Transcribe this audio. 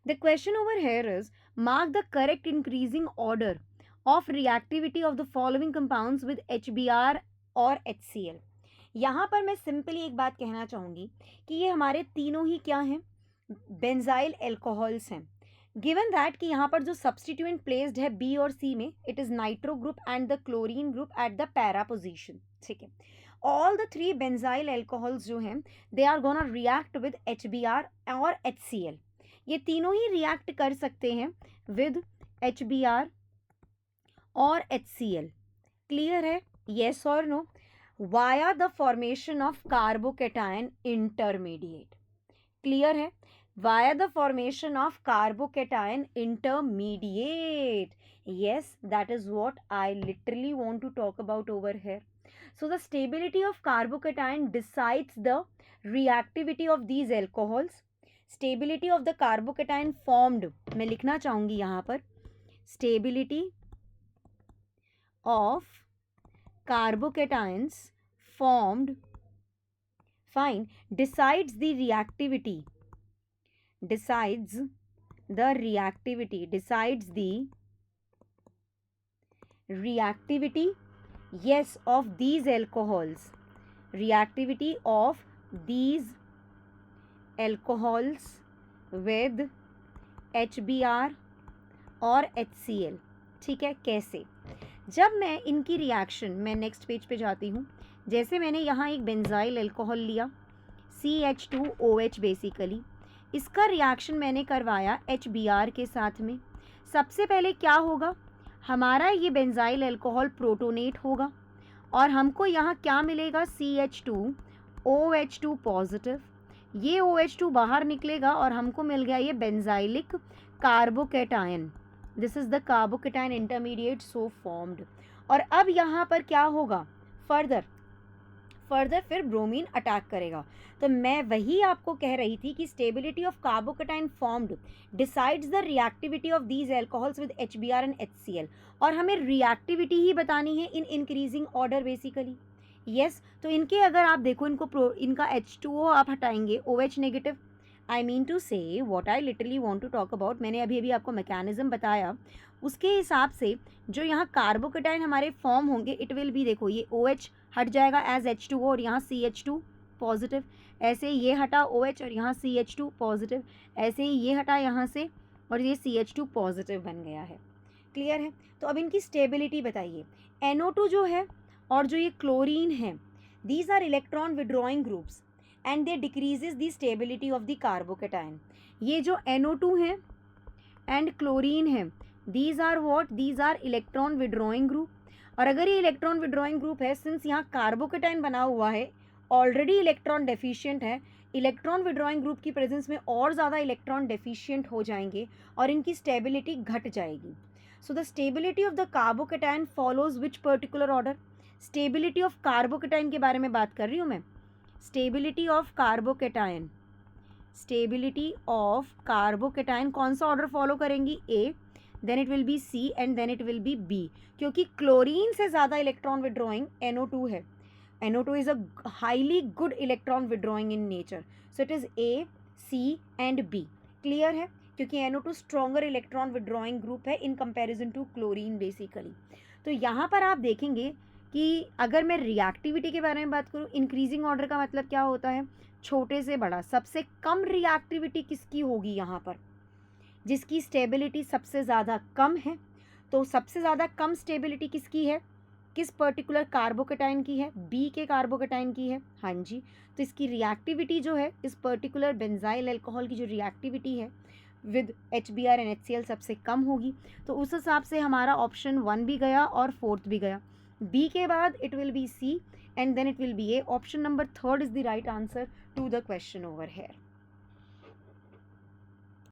The question over here is mark the correct increasing order of reactivity of the following compounds with HBr और HCl. यहाँ पर मैं simply एक बात कहना चाहूँगी कि ये हमारे तीनों ही क्या हैं, बेंजाइल एल्कोहल्स हैं. गिवन दैट कि यहाँ पर जो सब्सटीट्यूएंट प्लेस्ड है बी और सी में, it is nitro group and the chlorine group at the para position. ठीक है, all the three benzyl alcohols जो हैं they are gonna react with HBr और HCl. ये तीनों ही रिएक्ट कर सकते हैं विद HBr और HCl. क्लियर है? येस और नो? Via the formation of carbocation intermediate. Clear है? Via the formation of carbocation intermediate. Yes, that is what I literally want to talk about over here. So the stability of carbocation decides the reactivity of these alcohols. Stability of the carbocation formed, मैं लिखना चाहूँगी यहाँ पर, stability of carbocations formed, fine, decides the reactivity, decides the reactivity, yes, of these alcohols, reactivity of these alcohols with HBr और HCl. ठीक है, कैसे? जब मैं इनकी रिएक्शन, मैं नेक्स्ट पेज पे जाती हूँ. जैसे मैंने यहाँ एक बेंजाइल अल्कोहल लिया CH2OH बेसिकली, इसका रिएक्शन मैंने करवाया HBr के साथ में. सबसे पहले क्या होगा, हमारा ये बेंजाइल अल्कोहल प्रोटोनेट होगा और हमको यहाँ क्या मिलेगा, CH2OH2 पॉजिटिव. ये OH2 बाहर निकलेगा और हमको मिल गया ये benzylic carbocation. This is the carbocation intermediate so formed. और अब यहाँ पर क्या होगा, फर्दर फिर ब्रोमीन अटैक करेगा. तो मैं वही आपको कह रही थी कि stability of carbocation formed decides the reactivity of these alcohols with HBr and HCl. और हमें रिएक्टिविटी ही बतानी है in increasing order basically. Yes, तो इनके अगर आप देखो, इनका H2O आप हटाएंगे, OH negative. I mean to say what I literally want to talk about, मैंने अभी आपको मैकेनिज्म बताया, उसके हिसाब से जो यहाँ कार्बोकेटायन हमारे फॉर्म होंगे, इट विल बी, देखो ये OH हट जाएगा एज H2O और यहाँ CH2 पॉजिटिव. ऐसे ही ये हटा OH और यहाँ CH2 पॉजिटिव. ऐसे ही ये हटा यहाँ से और ये CH2 पॉजिटिव बन गया है. क्लियर है? तो अब इनकी स्टेबिलिटी बताइए. NO2 जो है और जो ये क्लोरीन है, these are electron withdrawing groups and they decreases the stability of the carbocation. ये जो NO2 है एंड क्लोरीन है, these are what, these are electron withdrawing group. और अगर ये इलेक्ट्रॉन विड्रॉइंग ग्रुप है, सिंस यहाँ कार्बोकेटायन बना हुआ है, ऑलरेडी इलेक्ट्रॉन डेफिशिएंट है, इलेक्ट्रॉन विड्रॉइंग ग्रुप की प्रेजेंस में और ज़्यादा इलेक्ट्रॉन डेफिशिएंट हो जाएंगे और इनकी स्टेबिलिटी घट जाएगी. So the stability of the carbocation follows which particular order. Stability of carbocation के बारे में बात कर रही हूँ मैं. Stability of carbocation, stability of carbocation कौन सा ऑर्डर फॉलो करेंगी, A, then it will be C and then it will be B. क्योंकि क्लोरीन से ज़्यादा इलेक्ट्रॉन विड्रॉइंग NO2 है. NO2 is a highly good electron withdrawing in nature. So it is A, C and B. Clear है? क्योंकि NO2 stronger electron withdrawing group है in comparison to chlorine basically. तो यहाँ पर आप देखेंगे कि अगर मैं रिएक्टिविटी के बारे में बात करूँ, इंक्रीजिंग ऑर्डर का मतलब क्या होता है, छोटे से बड़ा. सबसे कम रिएक्टिविटी किसकी होगी यहाँ पर, जिसकी स्टेबिलिटी सबसे ज़्यादा कम है. तो सबसे ज़्यादा कम स्टेबिलिटी किसकी है, किस पर्टिकुलर कार्बोकेटायन की है, B के कार्बोकेटायन की है. हाँ जी, तो इसकी रिएक्टिविटी जो है, इस पर्टिकुलर बेंजाइल अल्कोहल की जो रिएक्टिविटी है विद HBr एंड HCl सबसे कम होगी. तो उस हिसाब से हमारा ऑप्शन 1 भी गया और 4th भी गया. B के बाद it will be C and then it will be A. Option number 3rd is the right answer to the question over hair.